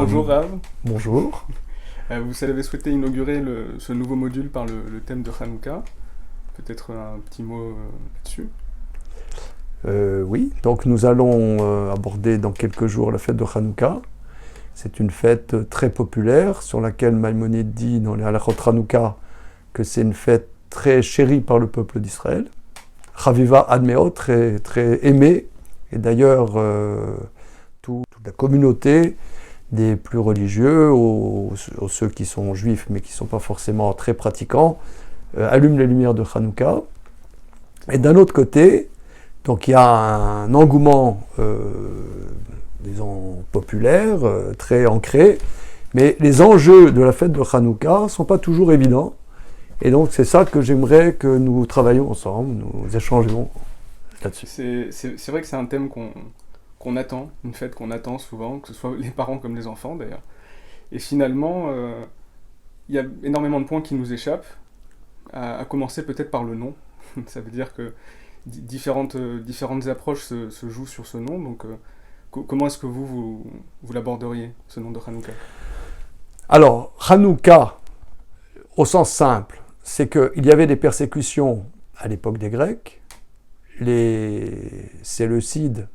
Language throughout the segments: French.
Bonjour Rav. Bonjour. Vous avez souhaité inaugurer ce nouveau module par le thème de Hanouka. Peut-être un petit mot là-dessus. Oui, donc nous allons aborder dans quelques jours la fête de Hanouka. C'est une fête très populaire sur laquelle Maïmonide dit dans les Halachot Hanouka que c'est une fête très chérie par le peuple d'Israël. Chaviva Admeo, très, très aimée. Et d'ailleurs, toute la communauté, des plus religieux aux ceux qui sont juifs mais qui ne sont pas forcément très pratiquants, allument les lumières de Hanouka. Et d'un autre côté, donc il y a un engouement, disons, populaire, très ancré, mais les enjeux de la fête de Hanouka ne sont pas toujours évidents. Et donc c'est ça que j'aimerais que nous travaillions ensemble, nous échangions là-dessus. C'est vrai que c'est un thème qu'on attend, une fête qu'on attend souvent, que ce soit les parents comme les enfants d'ailleurs. Et finalement, il y a énormément de points qui nous échappent, à commencer peut-être par le nom. Ça veut dire que différentes approches se jouent sur ce nom, donc comment est-ce que vous l'aborderiez, ce nom de Hanouka ? Alors, Hanouka, au sens simple, c'est qu'il y avait des persécutions à l'époque des Grecs, les Séleucides,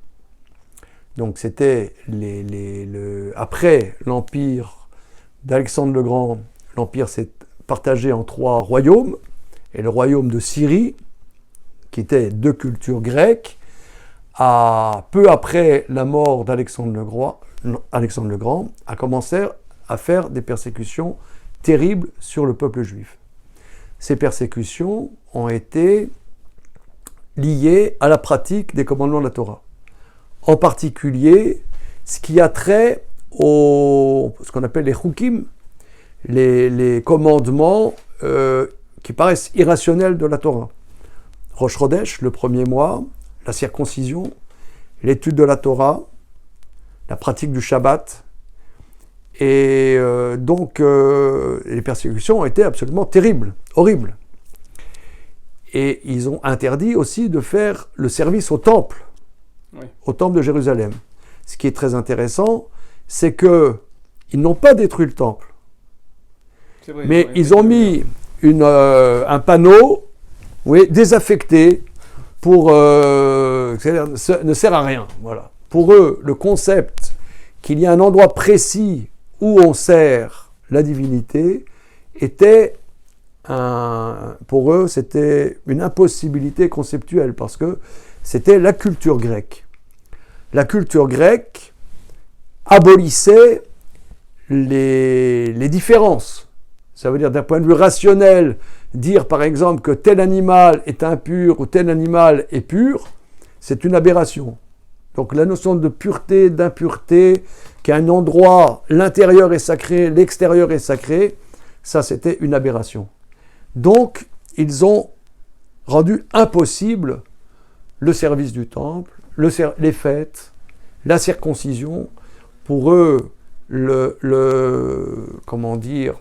donc c'était après l'empire d'Alexandre le Grand, l'empire s'est partagé en 3 royaumes, et le royaume de Syrie, qui était de culture grecque, peu après la mort d'Alexandre le Grand, a commencé à faire des persécutions terribles sur le peuple juif. Ces persécutions ont été liées à la pratique des commandements de la Torah. En particulier, ce qui a trait ce qu'on appelle les chukim, les commandements qui paraissent irrationnels de la Torah. Rosh Chodesh, le premier mois, la circoncision, l'étude de la Torah, la pratique du Shabbat. Et donc, les persécutions ont été absolument terribles, horribles. Et ils ont interdit aussi de faire le service au temple, au temple de Jérusalem. Ce qui est très intéressant, c'est qu'ils n'ont pas détruit le temple. C'est vrai, mais ils ont mis un panneau désaffecté pour ne sert à rien. Voilà. Pour eux, le concept qu'il y a un endroit précis où on sert la divinité pour eux, c'était une impossibilité conceptuelle parce que c'était la culture grecque. La culture grecque abolissait les différences. Ça veut dire d'un point de vue rationnel, dire par exemple que tel animal est impur ou tel animal est pur, c'est une aberration. Donc la notion de pureté, d'impureté, qu'à un endroit, l'intérieur est sacré, l'extérieur est sacré, ça c'était une aberration. Donc ils ont rendu impossible le service du temple, les fêtes, la circoncision. Pour eux, comment dire,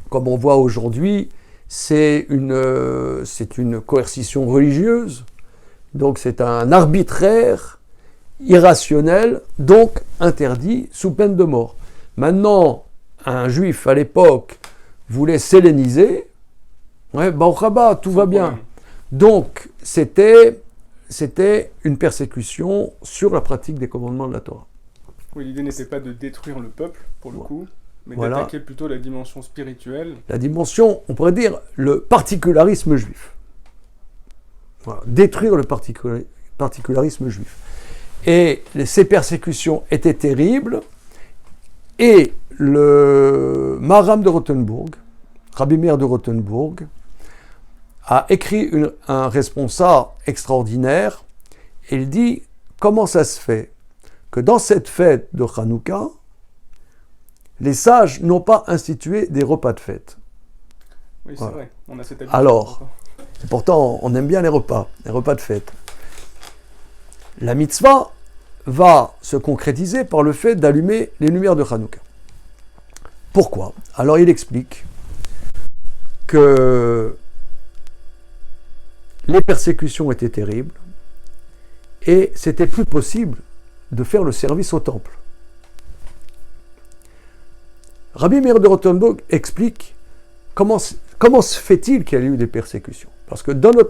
comme on voit aujourd'hui, c'est une coercition religieuse, donc c'est un arbitraire irrationnel, donc interdit sous peine de mort. Maintenant, un juif à l'époque voulait s'helléniser, Baruch haba, tout va bien. Donc c'était une persécution sur la pratique des commandements de la Torah. Oui, l'idée n'était pas de détruire le peuple, pour le coup, mais d'attaquer plutôt la dimension spirituelle. La dimension, on pourrait dire, le particularisme juif. Voilà, détruire le particularisme juif. Et ces persécutions étaient terribles, et le Maharam de Rothenburg, Rabbi Meir de Rothenburg, a écrit un responsable extraordinaire, et il dit comment ça se fait que dans cette fête de Hanouka, les sages n'ont pas institué des repas de fête. Oui, c'est vrai, on a cette habitude. Alors, pourtant, on aime bien les repas de fête. La mitzvah va se concrétiser par le fait d'allumer les lumières de Hanouka. Pourquoi ? Alors, il explique que les persécutions étaient terribles et c'était plus possible de faire le service au temple. Rabbi Meir de Rothenburg explique comment se fait-il qu'il y ait eu des persécutions. Parce que dans notre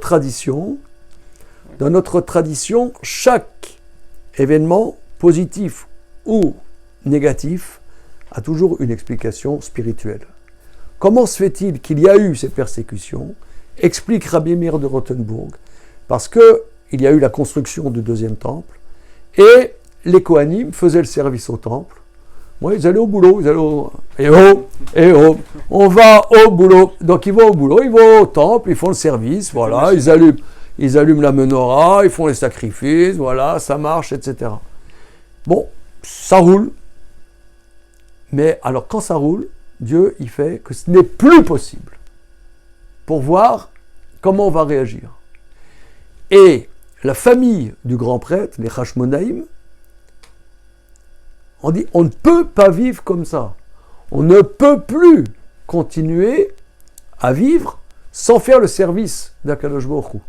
tradition, chaque événement, positif ou négatif, a toujours une explication spirituelle. Comment se fait-il qu'il y a eu ces persécutions? Explique Rabbi Meir de Rothenburg. Parce qu'il y a eu la construction du deuxième temple, et les Kohanim faisaient le service au temple. Moi, ils allaient au boulot, on va au boulot. Donc ils vont au boulot, ils vont au temple, ils font le service, voilà, ils allument la menorah, ils font les sacrifices, voilà, ça marche, etc. Bon, ça roule. Mais alors quand ça roule, Dieu, il fait que ce n'est plus possible pour voir comment on va réagir. Et la famille du grand prêtre, les Hashmonaïm, on dit, on ne peut pas vivre comme ça. On ne peut plus continuer à vivre sans faire le service d'Akadosh Baruch Hu.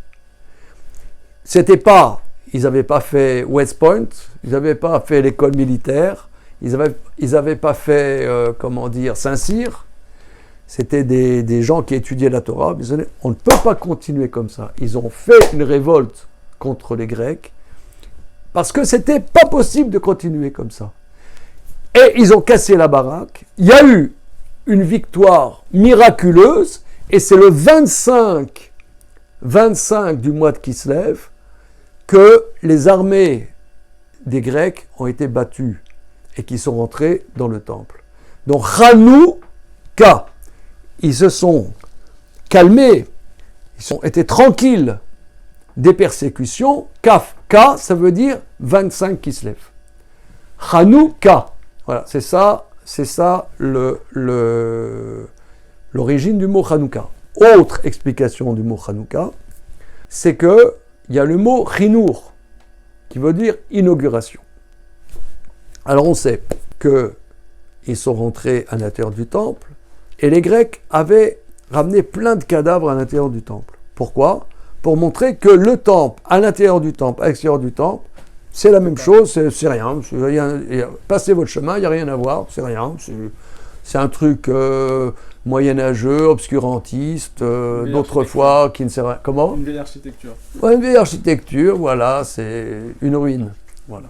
C'était pas, ils n'avaient pas fait West Point, ils n'avaient pas fait l'école militaire, ils n'avaient pas fait, Saint-Cyr. C'était des gens qui étudiaient la Torah. Ils disaient, on ne peut pas continuer comme ça. Ils ont fait une révolte contre les Grecs parce que c'était pas possible de continuer comme ça. Et ils ont cassé la baraque. Il y a eu une victoire miraculeuse et c'est le 25 du mois de Kislev que les armées des Grecs ont été battues et qui sont rentrés dans le temple. Donc Hanouka, ils se sont calmés, ils ont été tranquilles des persécutions. Kaf, Ka, ça veut dire 25 Kislev. Hanouka, voilà, c'est ça l'origine du mot Hanouka. Autre explication du mot Hanouka, c'est que il y a le mot Chinour, qui veut dire inauguration. Alors on sait qu'ils sont rentrés à l'intérieur du temple, et les Grecs avaient ramené plein de cadavres à l'intérieur du temple. Pourquoi? Pour montrer que le temple, à l'intérieur du temple, à l'extérieur du temple, c'est la même chose, c'est rien. Passez votre chemin, il n'y a rien à voir, c'est rien. C'est un truc moyenâgeux, obscurantiste, d'autrefois, qui ne sert à rien. Comment? Une vieille architecture. Ouais, une vieille architecture, voilà, c'est une ruine. Voilà.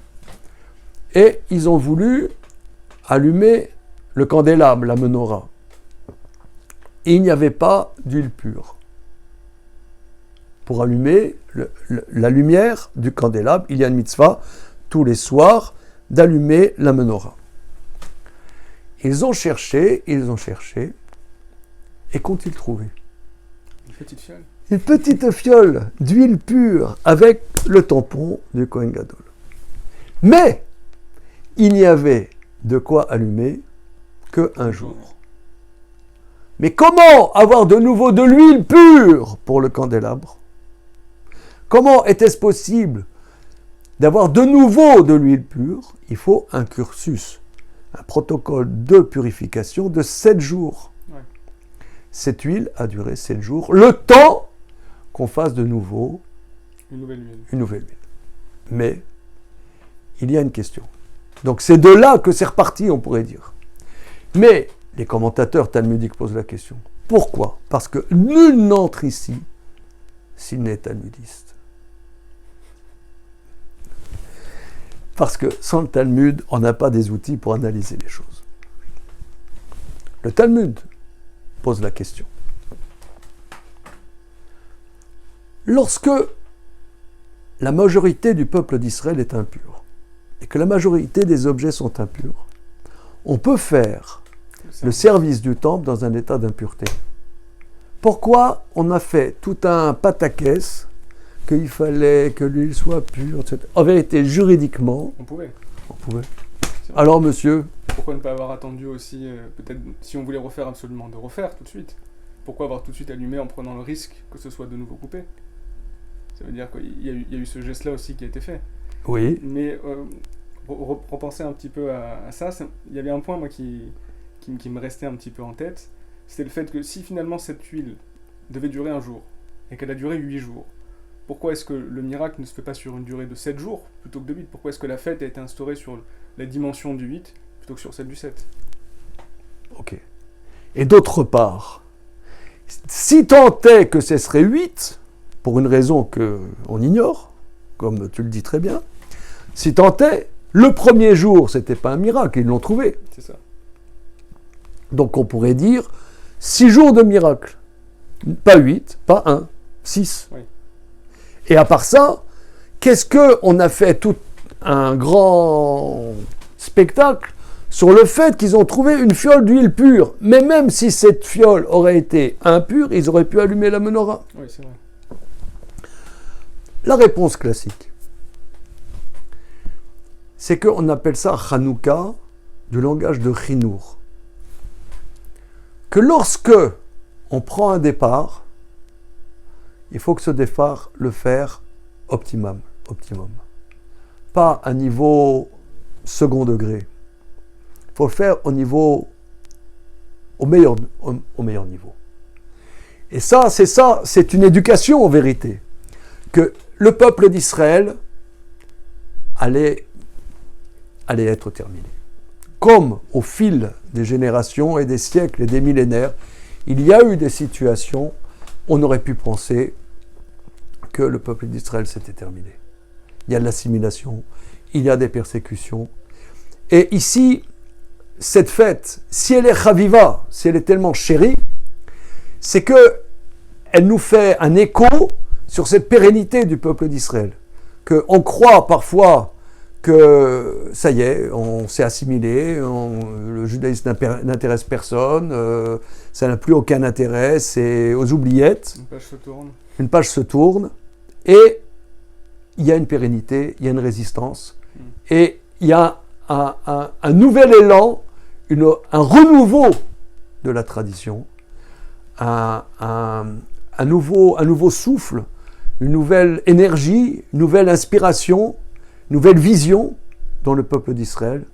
Et ils ont voulu allumer le candélabre, la menorah. Et il n'y avait pas d'huile pure. Pour allumer la lumière du candélabre, il y a une mitzvah tous les soirs d'allumer la menorah. Ils ont cherché, et qu'ont-ils trouvé? Une petite fiole. Une petite fiole d'huile pure avec le tampon du Kohen Gadol. Mais il n'y avait de quoi allumer qu'un jour. Mais comment avoir de nouveau de l'huile pure pour le candélabre? Comment était-ce possible d'avoir de nouveau de l'huile pure? Il faut un cursus, un protocole de purification de 7 jours. Ouais. Cette huile a duré 7 jours, le temps qu'on fasse de nouveau une nouvelle huile. Mais il y a une question. Donc c'est de là que c'est reparti, on pourrait dire. Mais les commentateurs talmudiques posent la question. Pourquoi? Parce que nul n'entre ici s'il n'est talmudiste. Parce que sans le Talmud, on n'a pas des outils pour analyser les choses. Le Talmud pose la question. Lorsque la majorité du peuple d'Israël est impure, et que la majorité des objets sont impurs, on peut faire le service du temple dans un état d'impureté. Pourquoi on a fait tout un pataquès qu'il fallait que l'huile soit pure, etc. En vérité, juridiquement... On pouvait. Alors, monsieur? Pourquoi ne pas avoir attendu aussi, peut-être, si on voulait refaire absolument, de refaire tout de suite? Pourquoi avoir tout de suite allumé en prenant le risque que ce soit de nouveau coupé? Ça veut dire qu'il y a eu ce geste-là aussi qui a été fait. Oui. Mais repenser un petit peu à ça, il y avait un point, moi, qui me restait un petit peu en tête. C'était le fait que si finalement cette huile devait durer un jour, et qu'elle a duré 8 jours, pourquoi est-ce que le miracle ne se fait pas sur une durée de 7 jours plutôt que de 8? Pourquoi est-ce que la fête a été instaurée sur la dimension du 8 plutôt que sur celle du 7? Ok. Et d'autre part, si tant est que ce serait 8, pour une raison qu'on ignore, comme tu le dis très bien, si tant est, le premier jour, c'était pas un miracle, ils l'ont trouvé. C'est ça. Donc on pourrait dire 6 jours de miracle. Pas 8, pas 1, 6. Oui. Et à part ça, qu'est-ce qu'on a fait tout un grand spectacle sur le fait qu'ils ont trouvé une fiole d'huile pure. Mais même si cette fiole aurait été impure, ils auraient pu allumer la menorah. Oui, c'est vrai. La réponse classique, c'est qu'on appelle ça Hanouka, du langage de Chinour. Que lorsque on prend un départ, il faut que ce départ le faire optimum. Pas à niveau second degré. Il faut le faire au meilleur niveau. Et ça, c'est une éducation en vérité. Que le peuple d'Israël allait être terminé. Comme au fil des générations et des siècles et des millénaires, il y a eu des situations, on aurait pu penser que le peuple d'Israël s'était terminé. Il y a de l'assimilation, il y a des persécutions. Et ici, cette fête, si elle est chaviva, si elle est tellement chérie, c'est qu'elle nous fait un écho sur cette pérennité du peuple d'Israël. Qu'on croit parfois que ça y est, on s'est assimilé, le judaïsme n'intéresse personne, ça n'a plus aucun intérêt, c'est aux oubliettes. Une page se tourne, et il y a une pérennité, il y a une résistance, et il y a un nouvel élan, un renouveau de la tradition, un nouveau souffle, une nouvelle énergie, une nouvelle inspiration, une nouvelle vision dans le peuple d'Israël,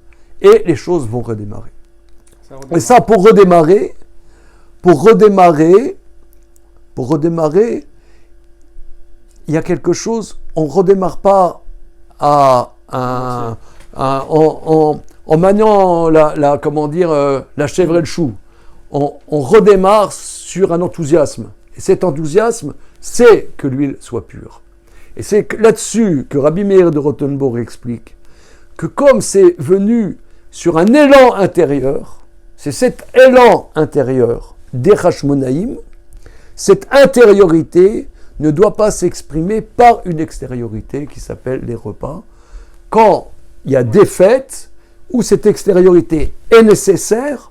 et les choses vont redémarrer. Et ça, pour redémarrer, il y a quelque chose, on ne redémarre pas en maniant la chèvre et le chou. On redémarre sur un enthousiasme. Et cet enthousiasme, c'est que l'huile soit pure. Et c'est là-dessus que Rabbi Meir de Rothenburg explique que comme c'est venu sur un élan intérieur, c'est cet élan intérieur des Hashmonaïm, cette intériorité ne doit pas s'exprimer par une extériorité qui s'appelle les repas. Quand il y a des fêtes où cette extériorité est nécessaire,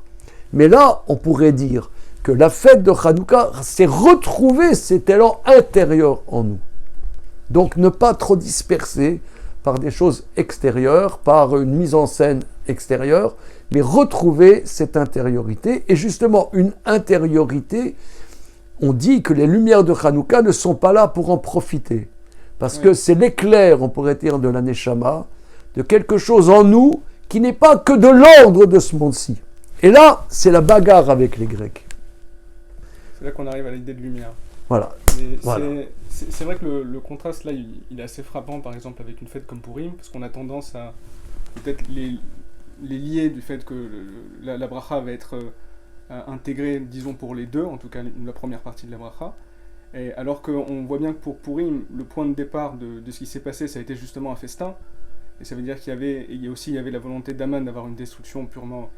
mais là, on pourrait dire que la fête de Hanouka, c'est retrouver cet élan intérieur en nous. Donc ne pas trop disperser par des choses extérieures, par une mise en scène extérieure, mais retrouver cette intériorité. Et justement, une intériorité, on dit que les lumières de Hanouka ne sont pas là pour en profiter. Parce que c'est l'éclair, on pourrait dire, de la Neshama, de quelque chose en nous qui n'est pas que de l'ordre de ce monde-ci. Et là, c'est la bagarre avec les Grecs. C'est là qu'on arrive à l'idée de lumière. Voilà. C'est vrai que le contraste là, il est assez frappant, par exemple, avec une fête comme Purim, parce qu'on a tendance à peut-être les lier du fait que la bracha va être intégrée, disons, pour les deux, en tout cas la première partie de la bracha. Et alors qu'on voit bien que pour Purim, le point de départ de ce qui s'est passé, ça a été justement un festin. Et ça veut dire qu'il y avait la volonté d'Aman d'avoir une destruction purement,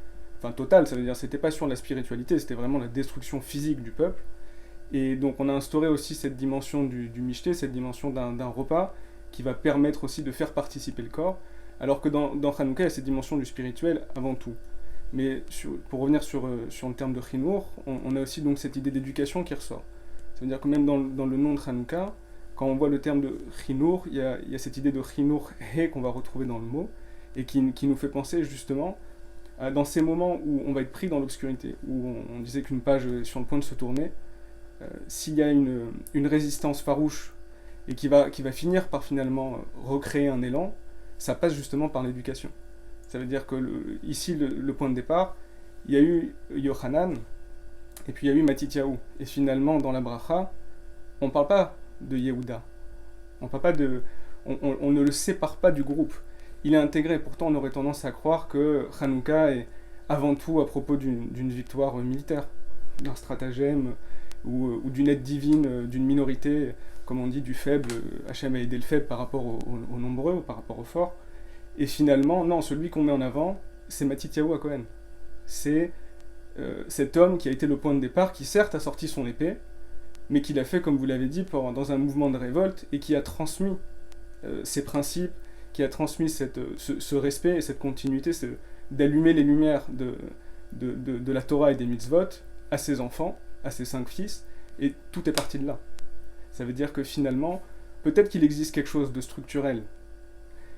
totale. Ça veut dire que c'était pas sur la spiritualité, c'était vraiment la destruction physique du peuple. Et donc on a instauré aussi cette dimension du Mishté, cette dimension d'un repas qui va permettre aussi de faire participer le corps, alors que dans Hanouka, il y a cette dimension du spirituel avant tout. Mais pour revenir sur le terme de Chinour, on a aussi donc cette idée d'éducation qui ressort. Ça veut dire que même dans le nom de Hanouka, quand on voit le terme de Chinour, il y a cette idée de Chinour He qu'on va retrouver dans le mot, et qui nous fait penser justement dans ces moments où on va être pris dans l'obscurité, où on disait qu'une page est sur le point de se tourner, s'il y a une résistance farouche et qui va finir par finalement recréer un élan, ça passe justement par l'éducation. Ça veut dire que ici, le point de départ, il y a eu Yochanan, et puis il y a eu Matityahu. Et finalement, dans la bracha, on ne parle pas de Yehuda. On ne le sépare pas du groupe. Il est intégré. Pourtant, on aurait tendance à croire que Hanouka avant tout à propos d'une victoire militaire, d'un stratagème ou d'une aide divine d'une minorité, comme on dit, du faible. Hachem a aidé le faible par rapport aux nombreux, ou par rapport aux forts. Et finalement, non, celui qu'on met en avant, c'est Matityahu HaKohen. C'est cet homme qui a été le point de départ, qui certes a sorti son épée, mais qui l'a fait, comme vous l'avez dit, dans un mouvement de révolte, et qui a transmis ses principes, qui a transmis ce respect et cette continuité, d'allumer les lumières de la Torah et des mitzvot à ses enfants, à ses 5 fils, et tout est parti de là. Ça veut dire que finalement, peut-être qu'il existe quelque chose de structurel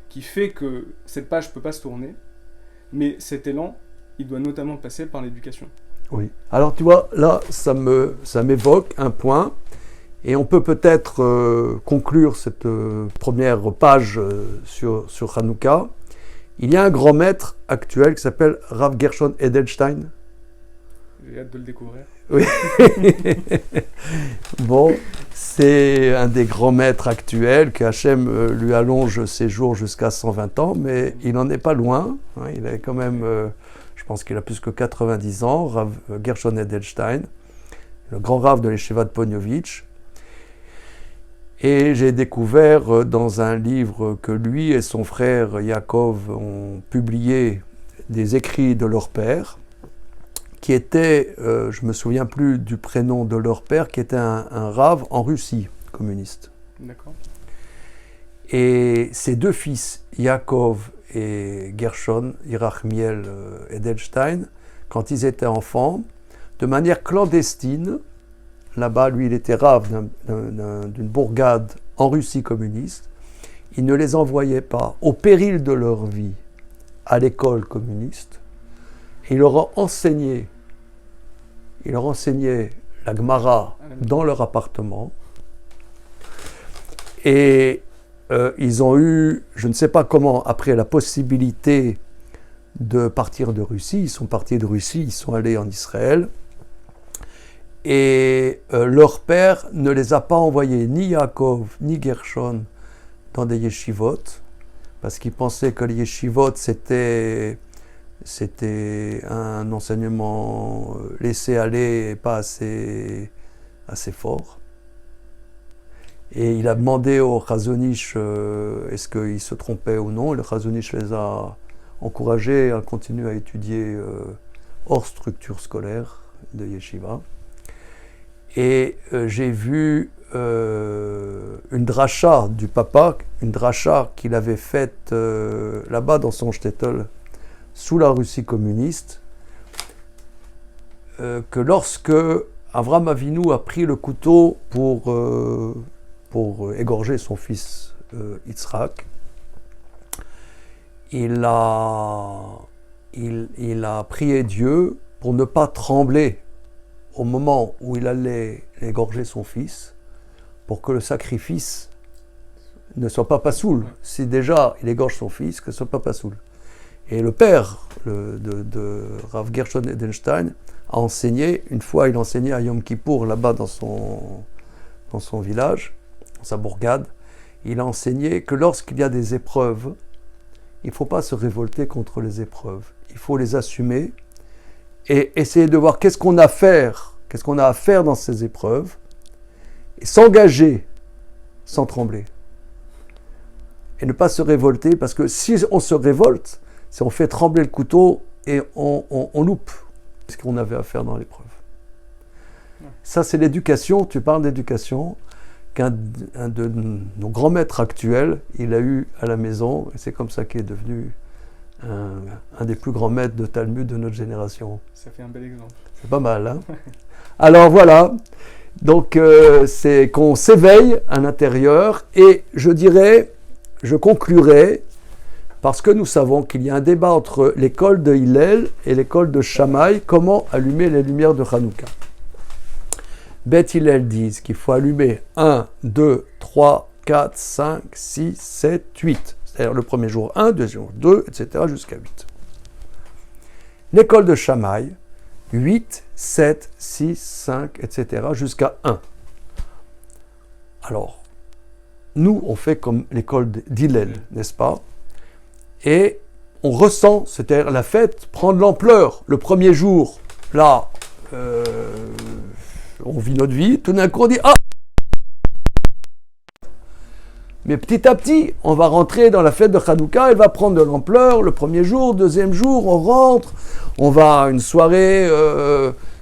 qui fait que cette page ne peut pas se tourner, mais cet élan, il doit notamment passer par l'éducation. Oui. Alors tu vois, là, ça m'évoque un point, et on peut peut-être conclure cette première page sur Hanouka. Il y a un grand maître actuel qui s'appelle Rav Gershon Edelstein. J'ai hâte de le découvrir. Oui. Bon, c'est un des grands maîtres actuels, que Hachem lui allonge ses jours jusqu'à 120 ans, mais il n'en est pas loin. Hein, il a quand même, je pense qu'il a plus que 90 ans, Rav Gershon Edelstein, le grand Rav de l'Yeshiva de Ponyovitch. Et j'ai découvert dans un livre que lui et son frère Yaakov ont publié des écrits de leur père, qui était, je ne me souviens plus du prénom de leur père, qui était un Rav en Russie communiste. D'accord. Et ses 2 fils, Yaakov et Gershon, Yerachmiel Edelstein, quand ils étaient enfants, de manière clandestine, là-bas, lui, il était Rav d'une bourgade en Russie communiste. Il ne les envoyait pas, au péril de leur vie, à l'école communiste. Et il leur enseignait la Gemara dans leur appartement. Et ils ont eu, je ne sais pas comment, après la possibilité de partir de Russie. Ils sont partis de Russie, ils sont allés en Israël. Et leur père ne les a pas envoyés, ni Yaakov, ni Gershon, dans des yeshivot, parce qu'ils pensaient que les yeshivot, c'était un enseignement laissé aller et pas assez fort. Et il a demandé au Chazon Ish est-ce qu'il se trompait ou non. Le Chazon Ish les a encouragés à continuer à étudier hors structure scolaire de yeshiva. Et j'ai vu une dracha du papa, une dracha qu'il avait faite là-bas dans son shtetl, sous la Russie communiste, que lorsque Avraham Avinu a pris le couteau pour égorger son fils Yitzhak, il a prié Dieu pour ne pas trembler au moment où il allait égorger son fils, pour que le sacrifice ne soit pas passoul. Si déjà il égorge son fils, que ce ne soit pas passoul. Et le père de Rav Gershon Edelstein a enseigné, une fois il enseignait à Yom Kippour, là-bas dans son village, dans sa bourgade, il a enseigné que lorsqu'il y a des épreuves, il ne faut pas se révolter contre les épreuves. Il faut les assumer et essayer de voir qu'est-ce qu'on a à faire dans ces épreuves, et s'engager sans trembler. Et ne pas se révolter, parce que si on se révolte, si on fait trembler le couteau et on loupe ce qu'on avait à faire dans l'épreuve. Ça, c'est l'éducation, tu parles d'éducation, qu'un de nos grands maîtres actuels, il a eu à la maison, et c'est comme ça qu'il est devenu un des plus grands maîtres de Talmud de notre génération. Ça fait un bel exemple. C'est pas mal, hein? Alors voilà, donc c'est qu'on s'éveille à l'intérieur, et je conclurai, parce que nous savons qu'il y a un débat entre l'école de Hillel et l'école de Shammai, comment allumer les lumières de Hanouka. Beth Hillel disent qu'il faut allumer 1, 2, 3, 4, 5, 6, 7, 8. C'est-à-dire le premier jour 1, deuxième jour 2, etc. jusqu'à 8. L'école de Shammai, 8, 7, 6, 5, etc. jusqu'à 1. Alors, nous, on fait comme l'école d'Hillel, n'est-ce pas? Et on ressent, c'est-à-dire la fête prend de l'ampleur. Le premier jour, là, on vit notre vie, tout d'un coup on dit « Ah !» Mais petit à petit, on va rentrer dans la fête de Hanouka, elle va prendre de l'ampleur. Le premier jour, deuxième jour, on rentre, on va à une soirée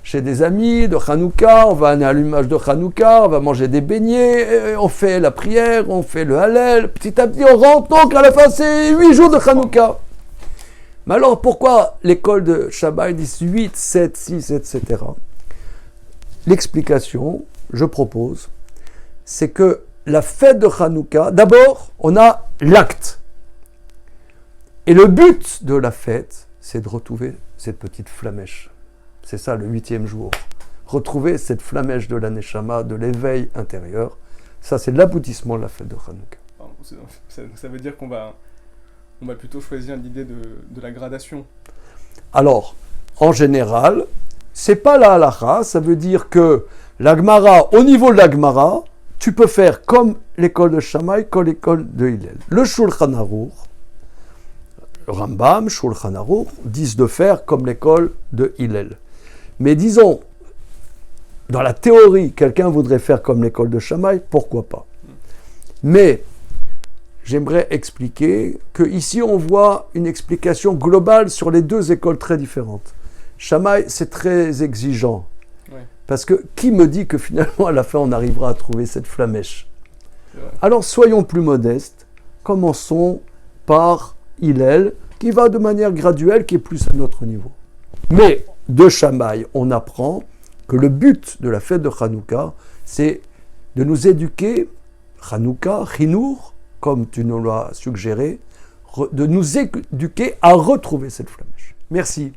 chez des amis de Hanouka, on va à un allumage de Hanouka, on va manger des beignets, on fait la prière, on fait le Hallel. Petit à petit, on rentre, donc à la fin, c'est 8 jours de Hanouka. Mais alors, pourquoi l'école de Shabbat dit 8, 7, 6, etc. L'explication, je propose, c'est que la fête de Hanouka, d'abord, on a l'acte. Et le but de la fête, c'est de retrouver cette petite flamèche. C'est ça le 8e jour. Retrouver cette flamèche de la Neshama, de l'éveil intérieur. Ça, c'est l'aboutissement de la fête de Hanouka. Ça veut dire qu'on va plutôt choisir l'idée de la gradation. Alors, en général, c'est pas la halakha, ça veut dire que la Gemara, au niveau de la Gemara, tu peux faire comme l'école de Shammai, comme l'école de Hillel. Le Shulchan Aruch, Rambam, Shulchan Aruch, disent de faire comme l'école de Hillel. Mais disons, dans la théorie, quelqu'un voudrait faire comme l'école de Shammai, pourquoi pas. Mais j'aimerais expliquer qu'ici on voit une explication globale sur les deux écoles très différentes. Shammai, c'est très exigeant. Ouais. Parce que qui me dit que finalement, à la fin, on arrivera à trouver cette flamèche ? Alors, soyons plus modestes. Commençons par Hillel, qui va de manière graduelle, qui est plus à notre niveau. Mais de Shammai, on apprend que le but de la fête de Hanouka, c'est de nous éduquer, Hanouka, Chinour, comme tu nous l'as suggéré, de nous éduquer à retrouver cette flamèche. Merci.